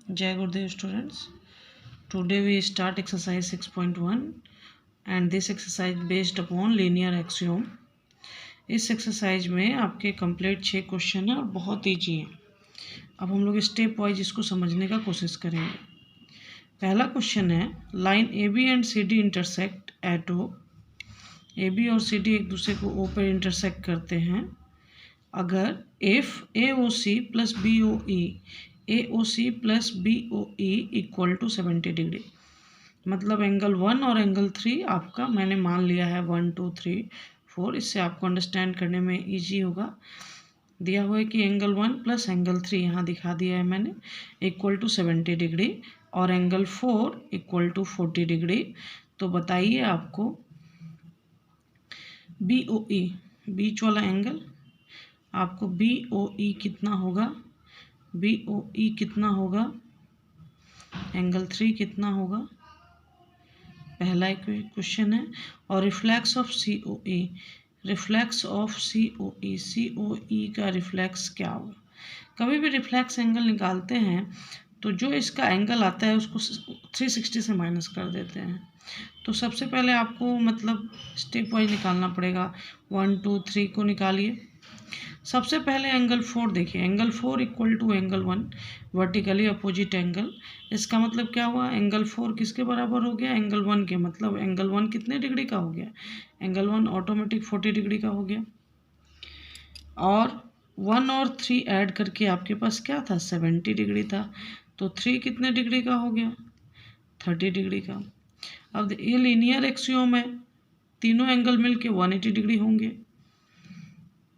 Jai Gurudev students. Today we start exercise 6.1 and this exercise based upon linear axiom. इस exercise में आपके complete 6 question है और बहुत ईजी है। अब हम लोग स्टेप वाइज इसको समझने का कोशिश करेंगे। पहला क्वेश्चन है, line A B and C D intersect at O. A B और सी डी एक दूसरे को ओ पर इंटरसेक्ट करते हैं अगर if A O C plus B O E A O C plus B O E equal to 70 degree. मतलब angle 1 और एंगल 3 आपका मैंने मान लिया है 1 2 3 4। इससे आपको अंडरस्टैंड करने में इजी होगा। दिया हुआ है कि एंगल 1 प्लस एंगल 3 यहाँ दिखा दिया है मैंने इक्वल टू 70 डिग्री और एंगल 4 इक्वल टू 40 डिग्री। तो बताइए आपको बी ओ ई बीच वाला एंगल आपको बी ओ ई कितना होगा, बी ओ ई कितना होगा, एंगल 3 कितना होगा, पहला क्वेश्चन है। और reflex of C O E, reflex of C O E, C O E का रिफ्लेक्स क्या होगा। कभी भी रिफ्लेक्स एंगल निकालते हैं तो जो इसका एंगल आता है उसको 360 से माइनस कर देते हैं। तो सबसे पहले आपको मतलब स्टेप वाइज निकालना पड़ेगा। 1 2 3 को निकालिए। सबसे पहले एंगल 4 देखिए, angle 4 equal to angle 1 vertically opposite angle. इसका मतलब क्या हुआ, एंगल 4 किसके बराबर हो गया, एंगल 1 के। मतलब एंगल 1 कितने डिग्री का हो गया, एंगल 1 ऑटोमेटिक 40 डिग्री का हो गया। और 1 और 3 ऐड करके आपके पास क्या था, 70 डिग्री था। तो 3 कितने डिग्री का हो गया, 30 डिग्री का। अब ये लीनियर एक्सियोम है, तीनों एंगल मिलके 180 डिग्री होंगे।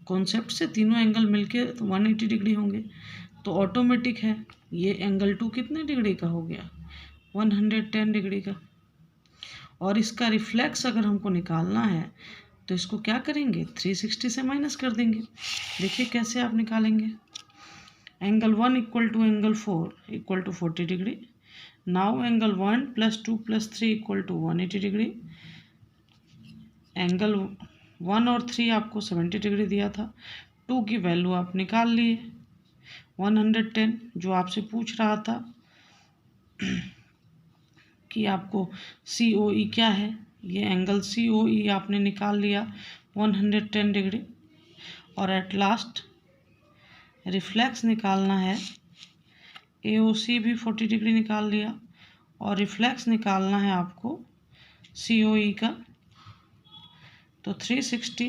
कॉन्सेप्ट से तीनों एंगल मिलके तो 180 डिग्री होंगे। तो ऑटोमेटिक है ये एंगल 2 कितने डिग्री का हो गया, 110 डिग्री का। और इसका रिफ्लेक्स अगर हमको निकालना है तो इसको क्या करेंगे, 360 से माइनस कर देंगे। देखिए कैसे आप निकालेंगे। Angle 1 equal to angle 4 equal to 40 degree. Now angle 1 plus 2 plus 3 equal to 180 degree. Angle 1 और 3 आपको 70 डिग्री दिया था। 2 की वैल्यू आप निकाल लिए 110, जो आपसे पूछ रहा था कि आपको सी ओ ई क्या है। ये एंगल सी ओ ई आपने निकाल लिया 110 डिग्री। और एट लास्ट रिफ्लेक्स निकालना है, ए ओ सी भी 40 डिग्री निकाल लिया और रिफ्लेक्स निकालना है आपको सी ओ ई का। तो 360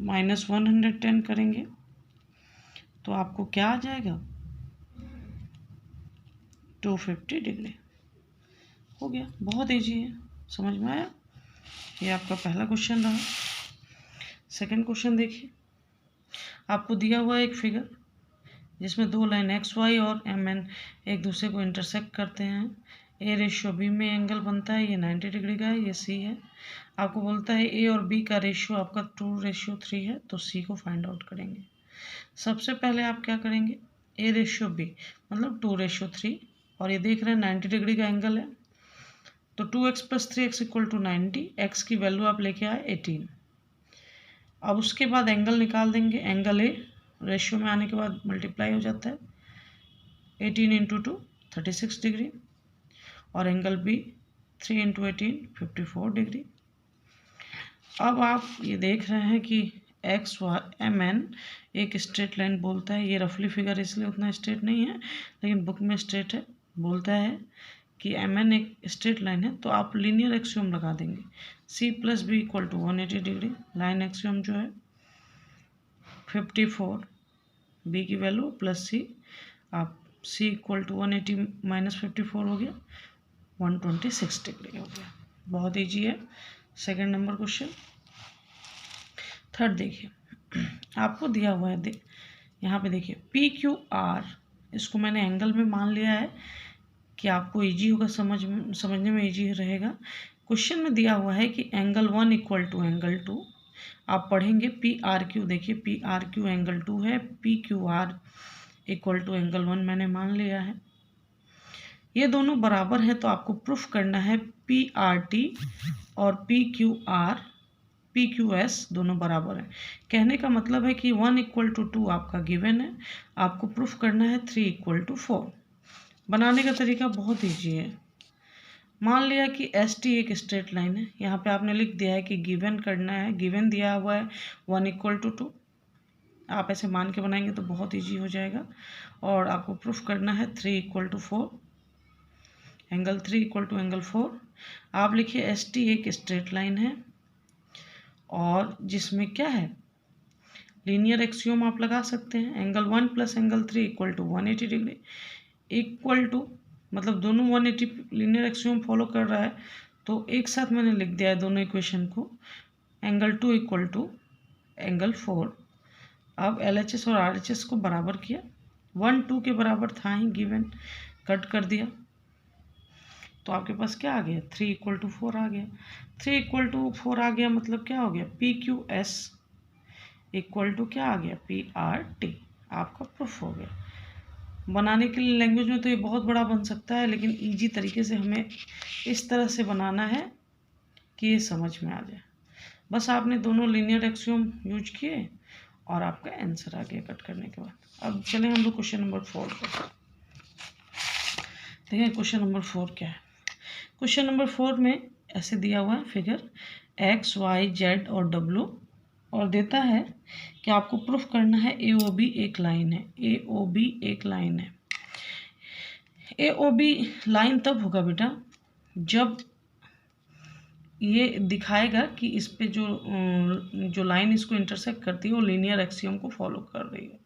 माइनस 110 करेंगे तो आपको क्या आ जाएगा, 250 डिग्री हो गया। बहुत ईजी है, समझ में आया। ये आपका पहला क्वेश्चन रहा। सेकंड क्वेश्चन देखिए, आपको दिया हुआ एक फिगर जिसमें दो लाइन एक्स वाई और एम एन एक दूसरे को इंटरसेक्ट करते हैं। ए रेशियो बी में एंगल बनता है, ये 90 डिग्री का है, ये सी है। आपको बोलता है ए और बी का रेशियो आपका 2:3 है, तो सी को फाइंड आउट करेंगे। सबसे पहले आप क्या करेंगे, ए रेशियो बी मतलब 2:3 और ये देख रहे हैं 90 डिग्री का एंगल है। तो 2x plus 3x equal to 90, X की वैल्यू आप लेके आए 18। अब उसके बाद एंगल निकाल देंगे। एंगल ए रेशियो में आने के बाद मल्टीप्लाई हो जाता है 18 इंटू 2 36 डिग्री और एंगल बी 3 इंटू 18 54 डिग्री। अब आप ये देख रहे हैं कि एक्स वाई एम एन एक स्ट्रेट लाइन बोलता है। ये रफली फिगर इसलिए उतना स्ट्रेट नहीं है लेकिन बुक में स्ट्रेट है। बोलता है कि एम एन एक स्ट्रेट लाइन है, तो आप लीनियर एक्सियोम लगा देंगे C plus B equal to 180 degree. Line axiom जो है 54 बी की वैल्यू प्लस सी, आप सी इक्वल टू 180 माइनस 54 हो गया 126 डिग्री हो गया। बहुत ईजी है। Second number question. थर्ड देखिए, आपको दिया हुआ है यहाँ पे देखिए पी क्यू आर, इसको मैंने एंगल में मान लिया है कि आपको इजी होगा, समझने में इजी रहेगा। क्वेश्चन में दिया हुआ है कि एंगल 1 इक्वल टू एंगल 2। आप पढ़ेंगे पी आर क्यू। देखिए पी आर क्यू एंगल 2 है, P Q R equal to angle 1 मैंने मान लिया है। ये दोनों बराबर हैं तो आपको प्रूफ करना है पी आर टी और P Q R P Q S दोनों बराबर हैं। कहने का मतलब है कि 1 इक्वल टू 2 आपका गिवन है, आपको प्रूफ करना है 3 इक्वल टू 4। बनाने का तरीका बहुत ईजी है। मान लिया कि एस टी एक स्ट्रेट लाइन है, यहाँ पे आपने लिख दिया है कि गिवन करना है, गिवन दिया हुआ है 1=2। आप ऐसे मान के बनाएंगे तो बहुत ईजी हो जाएगा। और आपको प्रूफ करना है 3=4, एंगल 3=एंगल 4। आप लिखिए एस टी एक स्ट्रेट लाइन है और जिसमें क्या है, लीनियर एक्सियोम आप लगा सकते हैं। Angle 1 + angle 3 = 180 degree, equal to मतलब दोनों 180 लीनियर एक्सियोम फॉलो कर रहा है, तो एक साथ मैंने लिख दिया है दोनों इक्वेशन को। Angle 2 = angle 4। अब LHS और RHS को बराबर किया, 1 2 के बराबर था ही गिवन, कट कर दिया तो आपके पास क्या आ गया, 3=4 आ गया। 3=4 आ गया मतलब क्या हो गया, PQS = क्या आ गया, PRT। आपका प्रूफ हो गया। बनाने के लिए लैंग्वेज में तो ये बहुत बड़ा बन सकता है, लेकिन इजी तरीके से हमें इस तरह से बनाना है कि ये समझ में आ जाए। बस आपने दोनों लीनियर एक्सियोम यूज किए और आपका आंसर आ गया कट करने के बाद। अब चलें हम लोग क्वेश्चन नंबर 4 पर। देखिए क्वेश्चन नंबर 4 क्या है। क्वेश्चन नंबर 4 में ऐसे दिया हुआ है फिगर X, Y, Z और W, और देता है कि आपको प्रूफ करना है AOB एक लाइन है। AOB एक लाइन है। AOB लाइन तब होगा बेटा जब ये दिखाएगा कि इस पे जो लाइन इसको इंटरसेक्ट करती है वो लीनियर एक्सियम को फॉलो कर रही है।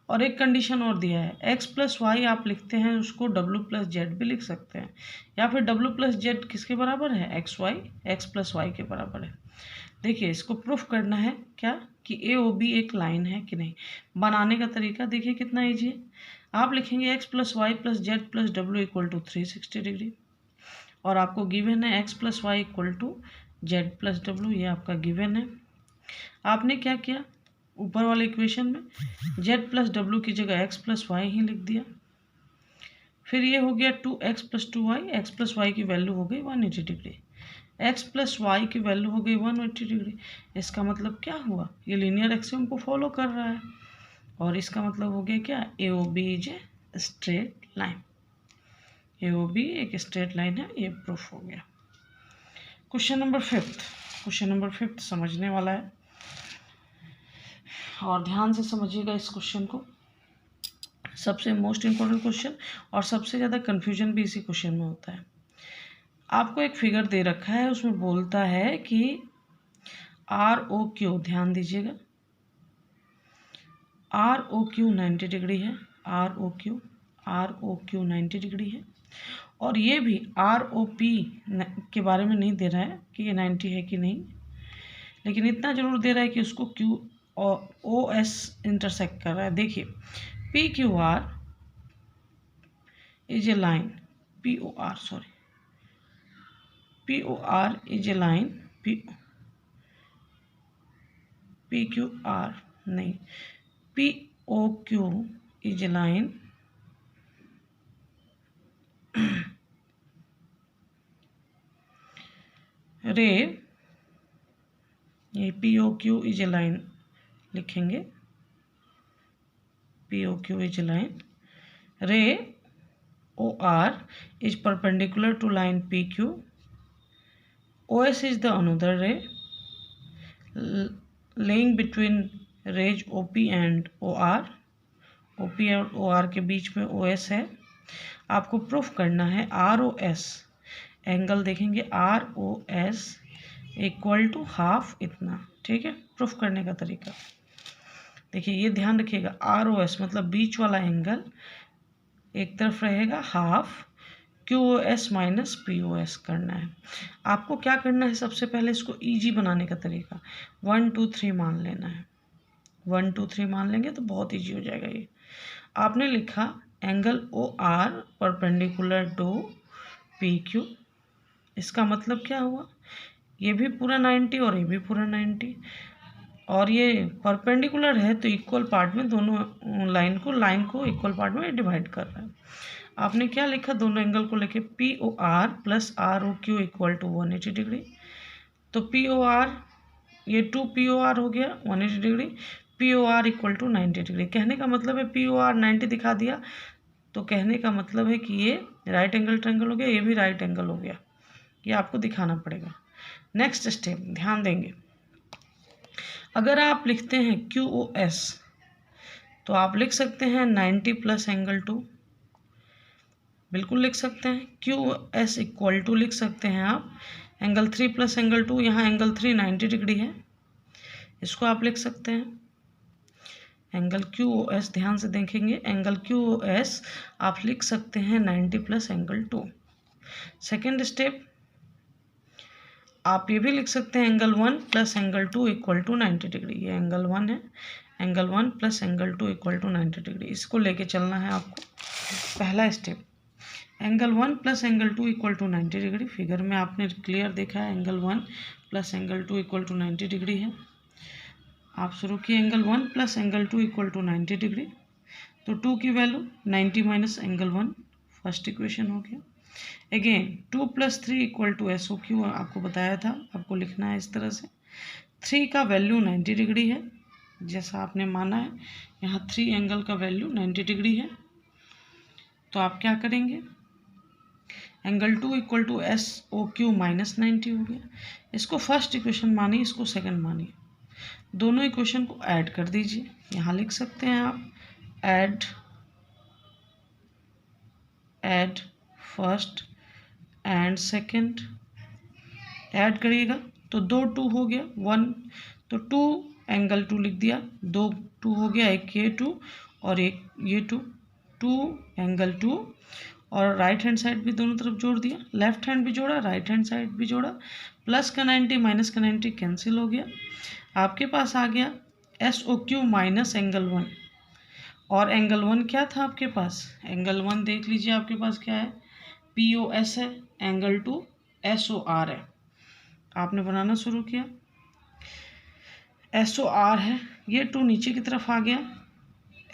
और एक कंडीशन और दिया है, x + y आप लिखते हैं उसको W + Z भी लिख सकते हैं, या फिर W + Z किसके बराबर है, x + y के बराबर है। देखिए इसको प्रूफ करना है क्या कि AOB एक लाइन है कि नहीं। बनाने का तरीका देखिए कितना ईजी है। आप लिखेंगे x + y + z + w = 360 degree, और आपको गिवन है x + y = z + w, ये आपका गिवन है। आपने क्या किया, ऊपर वाले इक्वेशन में z + w की जगह x + y ही लिख दिया। फिर ये हो गया 2x + 2y, x + y की वैल्यू हो गई 180 डिग्री, x + y की वैल्यू हो गई 180 डिग्री। इसका मतलब क्या हुआ, ये लीनियर एक्सियम को फॉलो कर रहा है, और इसका मतलब हो गया क्या, AOB is a straight line. AOB एक स्ट्रेट लाइन है, ये प्रूफ हो गया। क्वेश्चन नंबर 5, क्वेश्चन नंबर 5 समझने वाला है, और ध्यान से समझिएगा इस क्वेश्चन को। सबसे मोस्ट इम्पोर्टेंट क्वेश्चन और सबसे ज़्यादा कन्फ्यूजन भी इसी क्वेश्चन में होता है। आपको एक फिगर दे रखा है, उसमें बोलता है कि ROQ, ध्यान दीजिएगा, ROQ 90 डिग्री है, ROQ 90 डिग्री है। और ये भी ROP के बारे में नहीं दे रहा है कि ये 90 है कि नहीं, लेकिन इतना जरूर दे रहा है कि उसको Q और OS इंटरसेक्ट कर रहा है। देखिए PQR is a line, POR is a line, PQR नहीं, POQ इज ए लाइन रे, ये POQ इज ए लाइन लिखेंगे, POQ इज ए लाइन, रे OR is perpendicular to line PQ, OS is the another ray laying between rays OP and OR, OP और OR के बीच में OS है। आपको proof करना है ROS, एंगल देखेंगे ROS = हाफ इतना, ठीक है। प्रूफ करने का तरीका देखिए, ये ध्यान रखिएगा, ROS मतलब बीच वाला एंगल एक तरफ रहेगा हाफ, QOS - POS करना है। आपको क्या करना है, सबसे पहले इसको इजी बनाने का तरीका 1 2 3 मान लेना है। 1 2 3 मान लेंगे तो बहुत इजी हो जाएगा। ये आपने लिखा angle OR perpendicular to PQ, इसका मतलब क्या हुआ, ये भी पूरा 90 और ये भी पूरा 90, और ये परपेंडिकुलर है तो इक्वल पार्ट में दोनों लाइन को इक्वल पार्ट में डिवाइड कर रहा है। आपने क्या लिखा, दोनों एंगल को लेके POR + ROQ = 180 डिग्री, तो POR ये 2 POR हो गया 180 डिग्री, POR = 90 डिग्री। कहने का मतलब है POR 90 दिखा दिया तो कहने का मतलब है कि ये राइट एंगल ट्रायंगल हो गया, ये भी राइट एंगल हो गया। ये आपको दिखाना पड़ेगा। नेक्स्ट स्टेप ध्यान देंगे, अगर आप लिखते हैं QOS तो आप लिख सकते हैं 90 प्लस एंगल 2, बिल्कुल लिख सकते हैं। QS इक्वल टू लिख सकते हैं आप एंगल 3 प्लस एंगल 2, यहाँ एंगल 3 90 डिग्री है, इसको आप लिख सकते हैं एंगल QOS। ध्यान से देखेंगे, एंगल QOS आप लिख सकते हैं 90 प्लस एंगल 2। सेकेंड स्टेप, आप ये भी लिख सकते हैं angle 1 plus angle 2 equal to 90 degree. ये एंगल 1 है, angle 1 plus angle 2 equal to 90 degree, इसको लेके चलना है आपको। पहला step, angle 1 plus angle 2 equal to 90 degree. Figure में आपने क्लियर देखा है angle 1 plus angle 2 equal to 90 degree है। आप शुरू किए angle 1 plus angle 2 equal to 90 degree, तो 2 की value 90 minus angle 1, first equation हो गया। Again 2 plus 3 equal to SOQ, आपको बताया था, आपको लिखना है इस तरह से। 3 का वैल्यू 90 डिग्री है, जैसा आपने माना है, यहाँ 3 एंगल का वैल्यू 90 डिग्री है। तो आप क्या करेंगे, angle 2 equal to SOQ minus 90 हो गया। इसको फर्स्ट इक्वेशन मानिए, इसको सेकंड मानिए, दोनों इक्वेशन को ऐड कर दीजिए। यहाँ लिख सकते हैं आप add first and second, add करिएगा तो 2 2 हो गया, 1 तो 2 एंगल 2 लिख दिया, 2 2 हो गया, एक ये 2 और एक ये 2, 2 एंगल 2, और राइट हैंड साइड भी दोनों तरफ जोड़ दिया, लेफ्ट हैंड भी जोड़ा, राइट हैंड साइड भी जोड़ा, प्लस का 90 माइनस का 90 कैंसिल हो गया। आपके पास आ गया SOQ माइनस एंगल 1, और एंगल 1 क्या था आपके पास, एंगल 1 देख लीजिए आपके पास क्या है, POS है, एंगल 2 SOR है। आपने बनाना शुरू किया, SOR है, ये 2 नीचे की तरफ आ गया,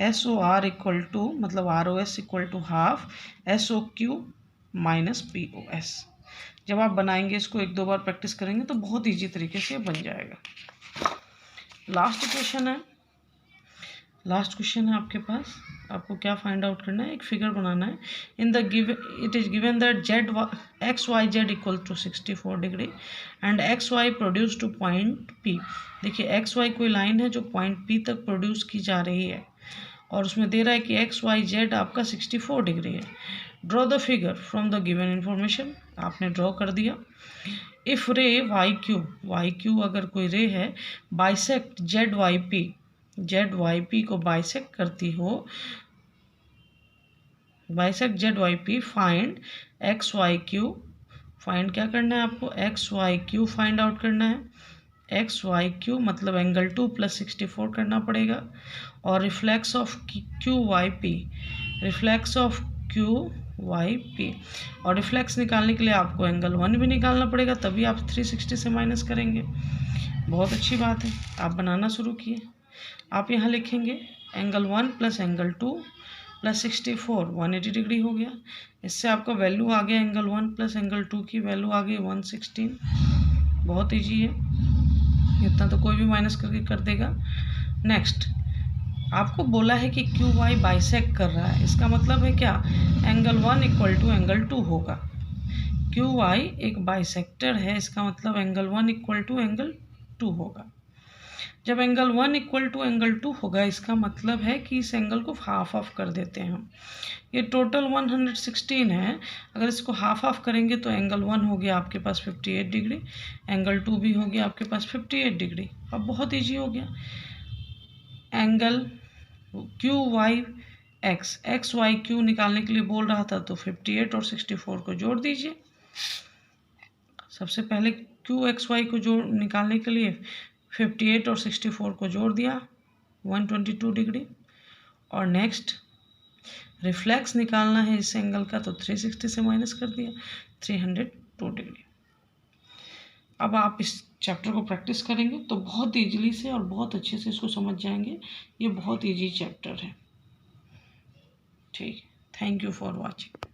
SOR इक्वल टू मतलब ROS equal to half SOQ minus POS। जब आप बनाएंगे इसको 1-2 बार प्रैक्टिस करेंगे तो बहुत ईजी तरीके से बन जाएगा। लास्ट क्वेश्चन है, लास्ट क्वेश्चन है आपके पास, आपको क्या फाइंड आउट करना है, एक फिगर बनाना है। In the it is given that XYZ equal to 64 degree and XY produce to point P। देखिए XY कोई लाइन है जो पॉइंट P तक प्रोड्यूस की जा रही है, और उसमें दे रहा है कि XYZ आपका 64 डिग्री है। Draw the figure from the given information, आपने ड्रॉ कर दिया। इफ़ रे YQ अगर कोई रे है बाइसेक्ट ZYP को बाइसेक्ट करती हो, bisect ZYP, find XYQ, find क्या करना है आपको, XYQ फाइंड आउट करना है। XYQ मतलब एंगल 2 प्लस 64 करना पड़ेगा, और reflex of QYP, reflex of QYP, और रिफ्लेक्स निकालने के लिए आपको एंगल 1 भी निकालना पड़ेगा, तभी आप 360 से माइनस करेंगे। बहुत अच्छी बात है, आप बनाना शुरू किए। आप यहाँ लिखेंगे angle 1 plus angle 2 plus 64 180 degree हो गया। इससे आपका वैल्यू आ गया एंगल 1 प्लस एंगल 2 की वैल्यू आ गई 116। बहुत ईजी है, इतना तो कोई भी माइनस करके कर देगा। नेक्स्ट, आपको बोला है कि QY बाइसेक्ट कर रहा है, इसका मतलब है क्या, एंगल 1 इक्वल टू एंगल 2 होगा। QY एक बाइसेक्टर है, इसका मतलब एंगल 1 इक्वल टू एंगल 2 होगा। जब एंगल 1 इक्वल टू एंगल 2 होगा, इसका मतलब है कि इस एंगल को हाफ ऑफ कर देते हैं हम। ये टोटल 116 है, अगर इसको हाफ ऑफ करेंगे तो एंगल 1 हो गया आपके पास 58 डिग्री, एंगल 2 भी हो गया आपके पास 58 डिग्री। अब बहुत ईजी हो गया, एंगल XYQ निकालने के लिए बोल रहा था, तो 58 और 64 को जोड़ दीजिए। सबसे पहले QXY को जोड़ निकालने के लिए 58 और 64 को जोड़ दिया 122 डिग्री, और नेक्स्ट रिफ्लेक्स निकालना है इस एंगल का, तो 360 से माइनस कर दिया 302 डिग्री। अब आप इस चैप्टर को प्रैक्टिस करेंगे तो बहुत ईजिली से और बहुत अच्छे से इसको समझ जाएंगे। ये बहुत ईजी चैप्टर है। ठीक, थैंक यू फॉर वॉचिंग।